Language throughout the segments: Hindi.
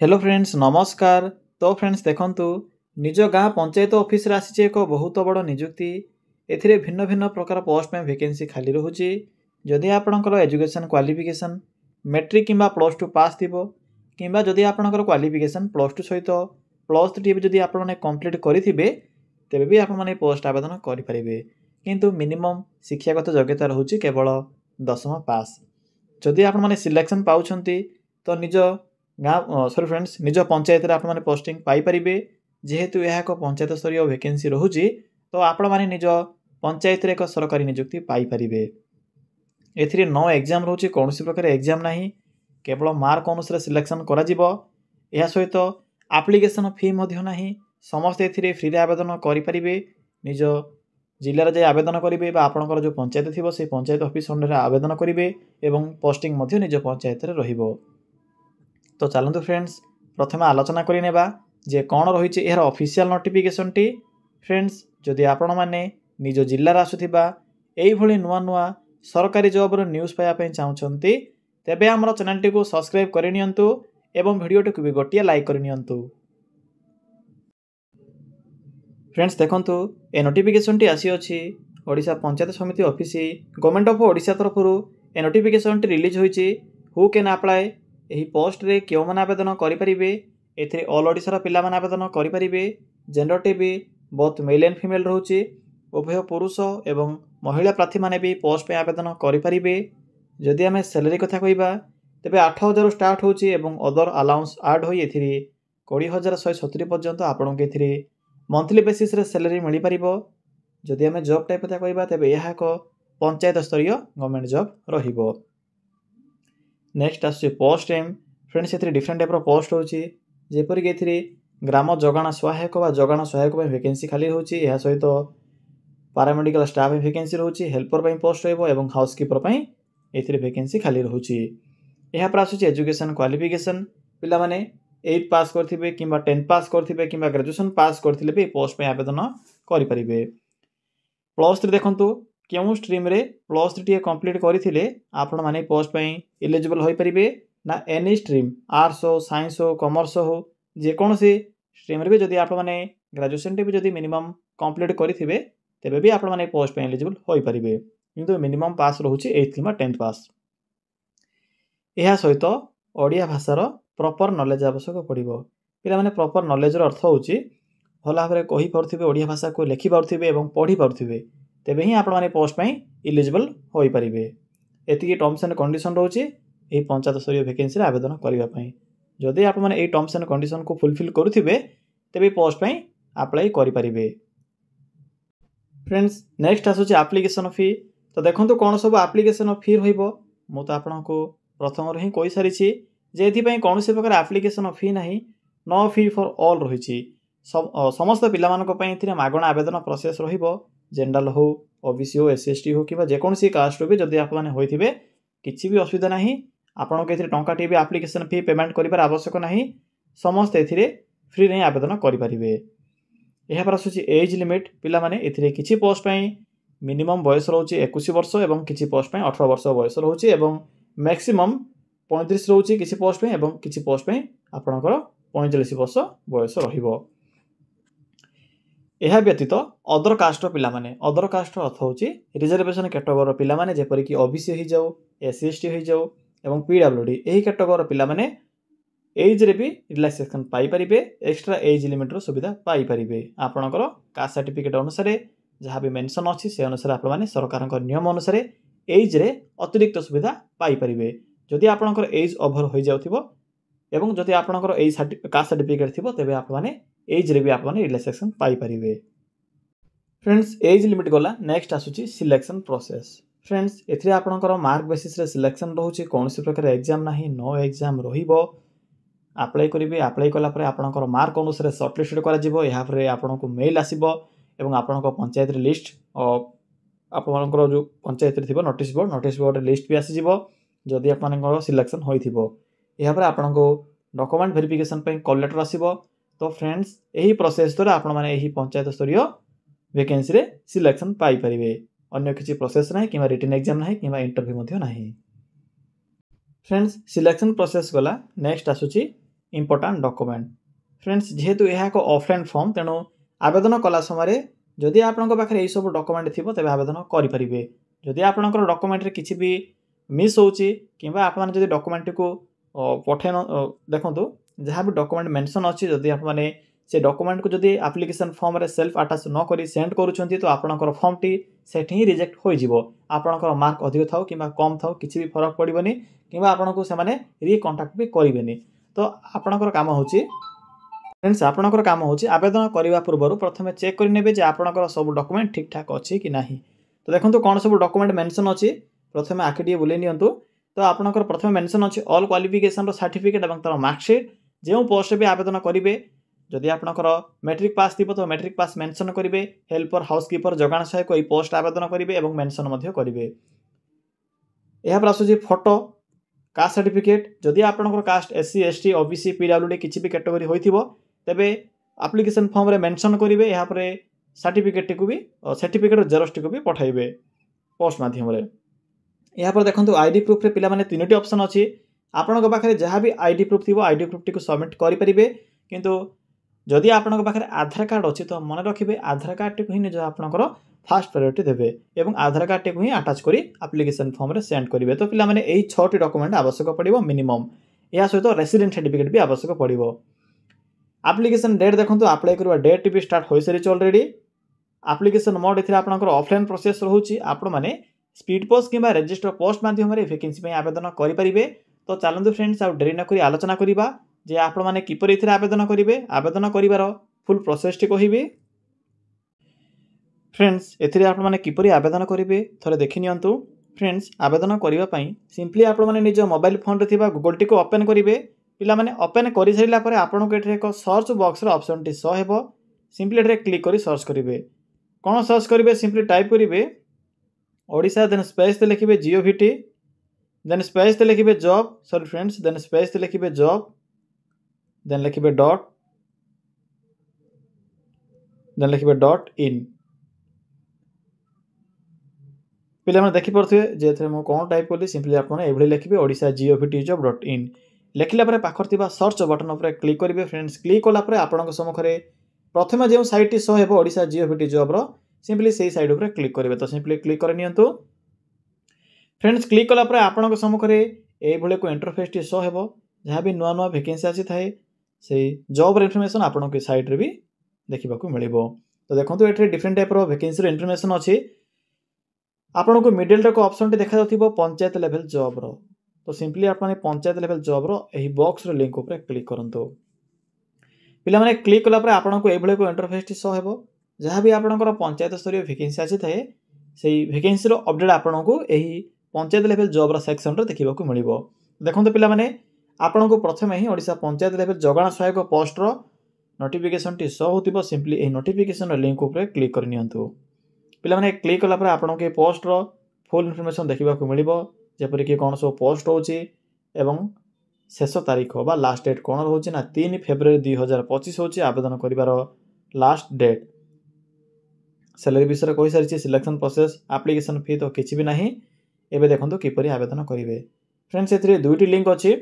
हेलो फ्रेंड्स नमस्कार। तो फ्रेंड्स देखंतु निज गाँ पंचायत ऑफिस रे आसी एक बहुत बड़ नियुक्ति एथिरे भिन्न भिन्न प्रकार पोस्ट में वैकेंसी खाली रहुची। जदि आपणकर एजुकेशन क्वालिफिकेशन मैट्रिक किंबा प्लस टू पास थिबो किंबा जदि आपणकर क्वालिफिकेशन प्लस टू सहित प्लस थ्री जदि आपण माने कंप्लीट करिथिबे तेबे भी आपण माने पोस्ट आवेदन करि परिबे। किंतु मिनिमम शिक्षागत योग्यता रहुची केवल 10वीं पास। जदि आपण माने सिलेक्शन पाउछंती तो निज गाँ सॉरी फ्रेंड्स निज पंचायत रे आपण पोस्टिंग पाई परिबे। जेहेतु यह एक पंचायत स्तरीय वैकेंसी रहुची तो आपण माने निज पंचायत रे एक सरकारी नियुक्ति पाई परिबे। एथिरे नो एग्जाम रहुची कोनोसी प्रकार एग्जाम नाही, केवल मार्क अनुसार सिलेक्शन करा जिवो। एहा सहित एप्लिकेशन फी मध्य नाही, समस्त एथिरे फ्री रे आवेदन करि परिबे। निज जिल्ला रे जे आवेदन करिवे बा आपणकर जो पंचायत थिबो से पंचायत ऑफिस अंडर आवेदन करिवे एवं पोस्टिंग मध्य निज पंचायत रे रहिबो। तो चलतु फ्रेंड्स प्रथम आलोचना करि नेबा जे कोन रहिछि एहर ऑफिशियल नोटिफिकेशन टी। फ्रेंड्स जदि आपण माने निज जिल्ला रे आसुथिबा एई भली नुआ नुआ सरकारी जॉब रो न्यूज़ पाया पय चाहउछंती तेबे हमर चैनल टी को सब्सक्राइब करि नियंतु एवं वीडियो टी को भी गोटिया लाइक करि नियंतु। फ्रेंड्स देखंतु ए नोटिफिकेशन टी आसी अछि Odisha panchayat Samiti office government of Odisha तरफरु ए नोटिफिकेशन टी रिलीज होईछि। हु कैन अप्लाई एही पोस्ट रे केउ माने आवेदन करि परिबे। एथिरे ऑल ओडिशा रो पिला माने आवेदन करि परिबे। जेंडर टी भी बोथ मेल एंड फीमेल रहउछि। उभय पुरुष एवं महिला प्रार्थी माने भी पोस्ट पे आवेदन करि परिबे। जदि हमें सैलरी कथा कहिबा तबे 8000 स्टार्ट होछि एवं अदर अलाउंस ऐड होई एथिरे 20170 पर्यंत आपन के एथिरे मंथली बेसिस रे सैलरी मिलि परिबो। जदि हमें जॉब टाइप कथा कहिबा तबे यह एक पंचायत स्तरीय गवर्नमेंट जॉब रहिबो। नेक्स्ट आसे पोस्ट एम। फ्रेंड्स एथिरे डिफरेंट टाइप रो पोस्ट होछि जेपरि के एथिरे ग्राम जगाणा सहायक बा जगाणा सहायक पे वैकेंसी खाली होछि। एहा सहित पैरामेडिकल स्टाफ वैकेंसी रहउछि, हेल्पर पय पोस्ट रहइबो एवं हाउसकीपर पय एथिरे वैकेंसी खाली रहउछि। एहा पर आसुछि एजुकेशन क्वालिफिकेशन पिला माने 8 पास करथिबे किंबा 10 पास करथिबे किंबा ग्रेजुएशन पास करथिले भी पोस्ट पे आवेदन करि परिबे। प्लस 3 देखंतु केउ स्ट्रीम रे प्लस 3 टी कंप्लीट करिथिले आपण माने पोस्ट पय एलिजिबल होई परिबे ना एनी स्ट्रीम आर्ट्स हो साइंस हो कॉमर्स हो जे कोनोसी स्ट्रीम रे भी जदि आपण माने ग्रेजुएशन टी भी जदि मिनिमम कंप्लीट करिथिबे तेबे भी आपण माने पोस्ट पे एलिजिबल होई परिबे। किंतु मिनिमम पास रहउछि 8th किंबा 10th पास। एहा सहित ओडिया भाषार प्रॉपर नॉलेज आवश्यक पड़िबो। पिला माने प्रॉपर नॉलेज रो अर्थ होछि भला भाबरे कहि पारथिबे, ओडिया भाषा को लिखि पारथिबे एवं पढि पारथिबे तेबे ही आपण माने पोस्ट पय एलिजिबल होई परिबे। एतिकी टर्म्स एंड कंडीशन रहउछि एही पंचायत स्तरीय वैकेंसी रे आवेदन करिवा पय। जदि आपण माने एही टर्म्स एंड कंडीशन को फुलफिल करूथिबे तेबे पोस्ट पय अप्लाई करि परिबे। फ्रेंड्स नेक्स्ट आसुछि एप्लीकेशन फी। तो देखंतु कोन सब एप्लीकेशन फी रहिबो मु तो आपनको प्रथम रे ही कहि सारिछि जे एथि पय कोनोसी प्रकार एप्लीकेशन फी नाही, नो फी फॉर ऑल रहिछि। समस्त पिला मानको पय एथिरे मागणा आवेदन प्रोसेस रहिबो। जनरल हो, ओबीसी हो, एससी एसटी हो किबा जे कोनोसी कास्ट भी जदि आपण माने होइथिबे किछि भी असुविधा नाही। आपण के एथिरे टंका टी भी एप्लीकेशन फी पेमेंट करिबार आवश्यक नाही। समस्त एथिरे फ्री रे आवेदन करि परिबे। एहा पर आसुछि एज लिमिट। पिला माने एथिरे किछि पोस्ट पय मिनिमम बयस रहउछि 21 वर्ष एवं किछि पोस्ट पय 18 वर्ष बयस रहउछि एवं मैक्सिमम 35 रहउछि किछि पोस्ट पय एवं किछि पोस्ट पय आपणकर 45 वर्ष बयस रहिबो। एहा व्यतीत अदर कास्ट पिला माने, अदर कास्ट अर्थ होछि रिजर्वेशन कैटेगरी पिला माने जेपरि कि ओबीसी होई जाऊ, एससी एसटी होई जाऊ एवं पीडब्ल्यूडी एही कैटेगरी पिला माने एज रे भी रिलैक्सेशन पाई परिबे। एक्स्ट्रा एज लिमिट रो सुविधा पाई परिबे। आपणकर कास्ट सर्टिफिकेट अनुसार जहाँ भी मेंशन अछि से अनुसार आपण माने सरकारक नियम अनुसार एज रे अतिरिक्त सुविधा पाई परिबे। जदि आपणकर एज ओवर होई जाउथिबो एवं जदि आपणकर एज कास्ट सर्टिफिकेट थिबो तेबे आपण माने एज रे भी आपण माने रिलैक्सेशन पाई परिबे। फ्रेंड्स एज लिमिट गला। नेक्स्ट आसुछि सिलेक्शन प्रोसेस। फ्रेंड्स एथिरे आपणकर मार्क बेसिस रे सिलेक्शन रहउछि, कोनोसी प्रकार एग्जाम नाही, नो एग्जाम रहिबो। अप्लाई करिवे, अप्लाई कला परे आपणकर मार्क अनुसार शॉर्टलिस्ट करा जिवो। एहा परे आपणको मेल आसीबो एवं आपणको पंचायत रे लिस्ट आपणकर जो पंचायत रे थिबो नोटिस बोर्ड रे लिस्ट भी आसी जिवो जदि आपणकर सिलेक्शन होइथिबो। एहा परे आपणको डॉक्यूमेंट वेरिफिकेशन पे कॉल लेटर आसीबो। तो फ्रेंड्स एही प्रोसेस द्वारा आपण माने एही पंचायत स्तरीय वैकेंसी रे सिलेक्शन पाई परिबे। अन्य किछि प्रोसेस नाही किबा रिटन एग्जाम नाही किबा इंटरव्यू मध्ये नाही। फ्रेंड्स सिलेक्शन प्रोसेस गला। नेक्स्ट आसुछि इंपोर्टाट डॉक्यूमेंट फ्रेंड्स जेहेतु यह एक ऑफलाइन फॉर्म तेणु आवेदन कला समय जदि आपंक पाखे यही सब डॉक्यूमेंट थी तेज आवेदन करेंगे जदि आपंकर डॉक्यूमेंट किसी भी मिस होची किंबा आप जदि डॉक्यूमेंट को पठे देखो जहाँ भी डॉक्यूमेंट मेंशन अच्छी जदि आपने से डॉक्यूमेंट को जदि एप्लिकेशन फॉर्म रे सेल्फ अटैच न करी सेंड करूछंती तो आपनकर फॉर्म टी सेठी ही रिजेक्ट हो जिवो आपनकर मार्क अधिक थाउ किंबा कम थाउ किछि भी फरक पड़िबनी किंबा आपनको से माने रिकॉन्टैक्ट भी करिवेनी तो आपनकर काम होची फ्रेंड्स आपनकर काम होची आवेदन करबा पूर्व प्रथमे चेक करि नेबे जे आपनकर सब डॉक्यूमेंट ठीक ठाक अछि कि नाही तो देखंतु कोन सब डॉक्यूमेंट मेंशन अछि प्रथमे आखिडी बुले नियंतु तो आपनकर प्रथमे मेंशन अछि ऑल क्वालिफिकेशन रो सर्टिफिकेट एवं तार मार्कशीट जेउ पोस्ट भी आवेदन करिवे जदि आपनकर मैट्रिक पास थी तो मैट्रिक पास मेंशन करेंगे हेल्पर हाउसकीपर जगाण सहायक यही पोस्ट आवेदन करेंगे और मेंशन करेंगे यहाँ आसूँ फोटो कास्ट सर्टिफिकेट जदि आपनकर caste SC ST OBC PWD किसी भी कैटेगरी होइथिबो तेबे एप्लिकेशन फॉर्म रे मेंशन करेंगे यहाँ पर सर्टिफिकेट को भी सर्टिफिकेट जेरॉक्स को भी पठाइबे पोस्ट माध्यम रे यहाँ पर देखो आईडी प्रूफ रे पिला माने तीनोटी ऑप्शन अच्छी आपनक पाखे जहाँ भी आईडी प्रूफ थी आईडी प्रूफ टी सबमिट करेंगे किंतु जदि आपनक पाखे आधार कार्ड अच्छी तो मन रखिए आधार कार्ड टी निज आपनकर फास्ट प्रायोरिटी देवे और आधार कार्ड टी अटैच करी एप्लिकेशन फॉर्म रे सेंड करेंगे तो पिला माने एही 6टी डॉक्यूमेंट आवश्यक पड़िबो मिनिमम या सहित रेसिडेंट सर्टिफिकेट भी आवश्यक पड़िबो एप्लिकेशन डेट देखंतु अप्लाई करबा डेट भी स्टार्ट होई सारी ऑलरेडी एप्लिकेशन मोड इथिरा आपनकर ऑफलाइन प्रोसेस रहउची आपण माने स्पीड पोस्ट किंबा रजिस्टर पोस्ट माध्यम रे वैकेंसी पे आवेदन करि परिबे तो चलंतु फ्रेंड्स आ डेरी न करी आलोचना करिबा जे आपण माने किपर इथिरा आवेदन करिवे आवेदन करिवार फुल प्रोसेस टी कहिबे फ्रेंड्स एथिरे आपण माने किपरि आवेदन करिवे थरे देखि नियंतु फ्रेंड्स आवेदन करिवा पई सिंपली आपण माने निज मोबाइल फोन रे थिबा गूगल टी को ओपन करिवे पिला माने ओपन करि सरिला परे आपण को एठरे एक सर्च बॉक्स रे ऑप्शन टी शो हेबो सिंपली एठरे क्लिक करी सर्च करिवे कोन सर्च करिवे सिंपली टाइप करिवे ओडिसा देन स्पेस ते लिखिबे जीओवीटी देन स्पेस ते लिखिबे job sorry friends then space ते लिखिबे जॉब देन लिखिबे डॉट इन पिला माने देखि परथि जे थे मो कोन टाइप करली सिंपली आपण एभली लिखिबे ओडिसा जीओवीटी जॉब डॉट इन लिखिला परे पाखर थिबा सर्च बटन ऊपर क्लिक करिवे फ्रेंड्स क्लिक कला परे आपनक सम्मुखरे प्रथमे जे साइट शो हेबो ओडिसा जीओवीटी जॉब रो सिंपली से साइड ऊपर क्लिक करिवे तो सिंपली क्लिक कर नियंतु फ्रेंड्स क्लिक कला परे आपनक सम्मुखरे एई भले को इंटरफेस टी शो हेबो जहाँ भी नुआ नुआ वैकेंसी आसी थाए से जॉब इनफॉरमेशन आपनक साइट रे भी देखिबा को मिलिबो तो देखंतु एठरे डिफरेंट टाइप रो वैकेंसी रो इनफॉरमेशन अछि आपनको मिडिल रे को ऑप्शन टी देखा जाउथिबो पंचायत लेवल जॉब रो तो सिंपली आपने पंचायत लेवल जॉब रो एही बॉक्स रो लिंक ऊपर क्लिक करंतो पिला माने क्लिक कला परे आपनको एई भले को इंटरफेस टी शो हेबो जहाँ भी आपनकर पंचायत स्तरीय वैकेंसी आसी थाए सेही वैकेंसी रो अपडेट आपनको एही पंचायत लेवल जॉब रो सेक्शन रो देखिबा को मिलिबो देखंतु पिला माने आपनको प्रथमे ही ओडिसा पंचायत लेवल जगाण सहायक पोस्ट रो नोटिफिकेशन टी शो होतिबो सिंपली एही नोटिफिकेशन रो लिंक ऊपर क्लिक कर नियंतु पिला माने क्लिक कला परे आपनको ए पोस्ट रो फुल इनफॉरमेशन देखिबा को मिलिबो जेपरि कि कोन सो पोस्ट होची एवं शेष तारीख बा लास्ट डेट कोन रहउची ना 3 फेब्रुआरी 2025 होची आवेदन करिवार लास्ट डेट सैलरी विषय कहि सारिछि सिलेक्शन प्रोसेस एप्लिकेशन फी तो किछि भी नाही एबे देखंतु किपरि आवेदन करिवे फ्रेंड्स एथरे दुईटी लिंक अछि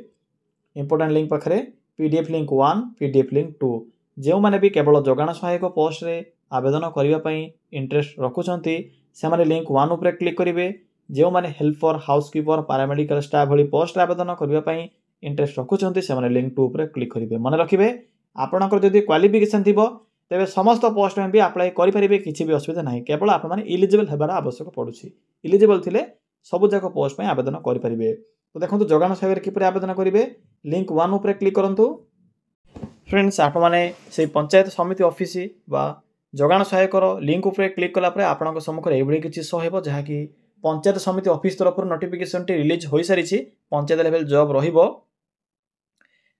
इंपोर्टेंट लिंक पाखरे पीडीएफ लिंक 1 पीडीएफ लिंक 2 जेउ माने भी केवल जगाण सहायक पोस्ट रे आवेदन करिवा पई इंटरेस्ट रखुचंती से माने लिंक 1 ऊपर क्लिक करिवे जेउ माने हेल्पर हाउसकीपर पैरामेडिकल स्टाफ भली पोस्ट आवेदन करिवा पई इंटरेस्ट रखुचंती से माने लिंक 2 ऊपर क्लिक करिवे मन रखिबे आपनकर जदि क्वालिफिकेशन थिबो तेबे समस्त पोस्ट में भी अप्लाई करि परिबे किछि भी असुविधा नाही केवल आपण माने एलिजिबल हेबार आवश्यक पडुछि एलिजिबल थिले सब जाक पोस्ट पे आवेदन करि परिबे तो देखंतु जगाण सहायक किपरि आवेदन करिवे लिंक 1 ऊपर क्लिक करंतु फ्रेंड्स आपण माने से पंचायत समिति ऑफिस बा जगाण सहायक लिंक ऊपर क्लिक कला परे आपनक सम्मुख एभली किछि शो हेबो जहा कि पंचायत समिति ऑफिस तरफ नोटिफिकेशन टी रिलीज होई सारिछि पंचायत लेवल जॉब रहिबो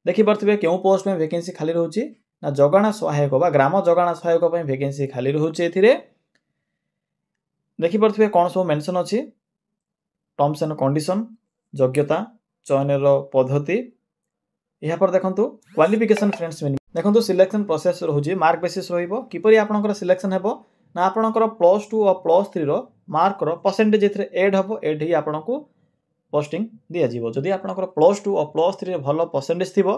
देखि परथिबे केउ पोस्ट में वैकेंसी खाली रहउछि ना जगाण सहायक बा ग्राम जगाण सहायक पई वैकेंसी खाली रहउछि एथिरे देखि परथिबे कोन सो मेंशन अछि टर्म्स एंड कंडीशन योग्यता चयन रो पद्धति यहाँ पर देखंतु क्वालिफिकेशन फ्रेंड्स देखंतु सिलेक्शन प्रोसेस रहउछि मार्क बेसिस रहिबो किपरि आपनकर सिलेक्शन हेबो ना आपनकर +2 और +3 रो मार्क रो परसेंटेज एथरे ऐड हबो ऐड ही आपनको पोस्टिंग दिया जिवो जदि आपनकर +2 और +3 रे भलो परसेंटेज थिबो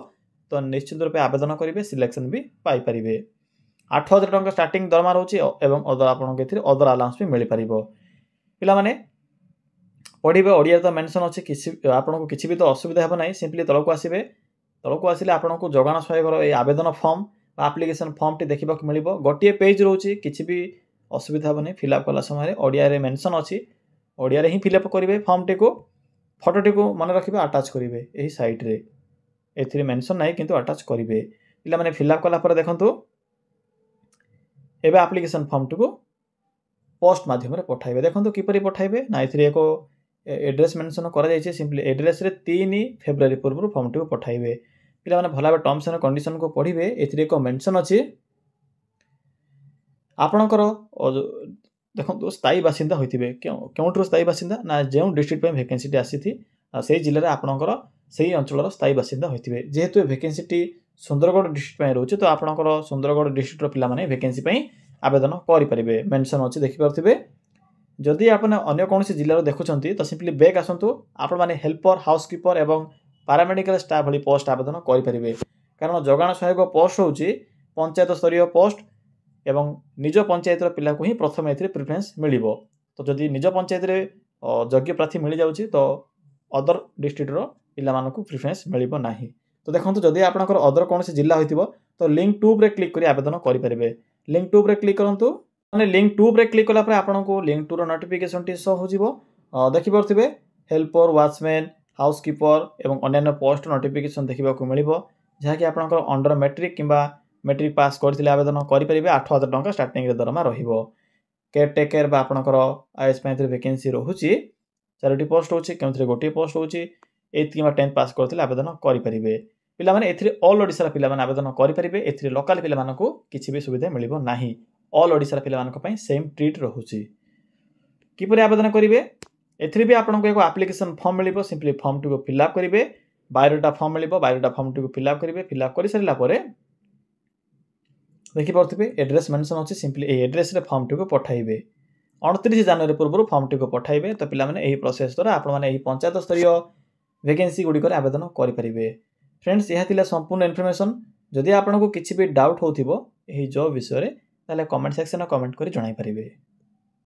तो निश्चित रूप आवेदन करेंगे सिलेक्शन भी पाइपर 8,000 टଙ୍କା स्टार्टिंग दरमा रोचे एवं अदर आपको अदर अलाउंस भी मिल पार पे पढ़े ओडिया तो मेंशन अच्छे किसी आपको किसी भी तो असुविधा हे ना सिंपली तलक आसवे तलक आसिले आपको जगाण सहायकर ये आवेदन फॉर्म एप्लिकेशन फॉर्म टी देखा मिल गोटे पेज रोचे किसी भी असुविधा हे ना फिलअप कला समय ओडिया मेंशन अच्छी ओडिया ही फिलअप करेंगे फॉर्म टी को फोटोटी को मन रखिए अटाच करेंगे यही साइट्रे ए मेंशन ना कि अटाच करेंगे पे फिलअप कलापर देखूँ एवं एप्लिकेशन फॉर्म टी को पोस्ट माध्यम पठाइबे देखो किपरि पठाइबे ना एक एड्रेस मेंशन करा सिंपली एड्रेस रे 3 फेब्रुआरी पूर्व फॉर्म टी को पठाइबे पिला माने भला टर्म्स एंड कंडीशन को पढ़िबे एथिरे एक मेंशन अछि आपणकर देखो स्थायी बासिंदा होइथिबे केउंटर स्थायी बासिंदा ना जे डिस्ट्रिक्ट पे वैकेंसी आसीथि से जिले में आपणकर से अंचल स्थायी बासिंदा होइथिबे जेहेतु वैकेंसी सुंदरगढ़ डिस्ट्रिक्ट पे रोचे तो आपणकर सुंदरगढ़ डिस्ट्रिक्ट पिला माने वैकेंसी पे आवेदन करेंगे मेंशन अच्छे देखिपे जदि आपने अन्य कौन जिले देखुं तो सिंपली बैक आसतु आपण मैंने हेल्पर हाउसकीपर एवं पारामेडिकल स्टाफ भाई पोस्ट आवेदन करेंगे कारण जगाण सहायक पोस्ट हूँ पंचायत स्तरीय पोस्ट एवं निज पंचायतर पिला को ही प्रथम ए प्रिफरेन्स मिल तो जदि निज पंचायत योग्य प्रार्थी मिल जाऊँगी तो अदर डिस्ट्रिक्टर पिला प्रिफरेन्स मिल ना तो देखो जदि आपंकर अदर कौन जिला हो तो लिंक 2 रे क्लिक कर आवेदन करेंगे लिंक 2 रे क्लिक करूँ मैंने लिंक 2 रे क्लिक कलापर आपको लिंक 2 नोटिफिकेशन टी शो हो देखिपे हेल्पर वाचमैन हाउसकीपर एवं अन्य पोस्ट नोटिफिकेशन देखा मिल जहाँकि आपंकर अंडर मैट्रिक कि मैट्रिक पास करते आवेदन करेंगे 8,000 टଙ୍କା स्टार्टिंग दरमा केयरटेकर आपंकर आईएएस वैकेंसी रोचे 4टी पोस्ट होची के गोटे पोस्ट होची 8th कि 10th पास करते आवेदन करेंगे पिलामाने एथिरे ऑल ओडिशा पिलामाने आवेदन करेंगे एथिरे लोकल पिलामानकु किछि भी सुविधा मिलिबो नाही ऑल ओडिशा पिलामानक पई सेम ट्रीट रहुची किपरि आवेदन करेंगे एथिरे भी आपनको एक एप्लिकेशन फॉर्म मिलिबो सिंपली फॉर्म टी को फिलअप करेंगे बायोडाटा फॉर्म मिलिबो बायोडाटा फॉर्म टी को फिलअप करेंगे फिलअप कर सारा पर देखि पारथिबे एड्रेस मेंशन अछि सिंपली ए एड्रेस रे फॉर्म टी को पठाइबे 29 जनवरी पूर्व फॉर्म टी को पठाइबे तो पिलामाने एही प्रोसेस द्वारा आपण माने एही पंचायत स्तरीय वैकेंसी गुडी कर आवेदन करेंगे फ्रेंड्स यह थिला संपूर्ण इन्फॉर्मेशन जदि आपको किसी भी डाउट होथिबो एही जॉब विषय रे ताले कमेंट सेक्शन में कमेंट करी जणाई परिबे।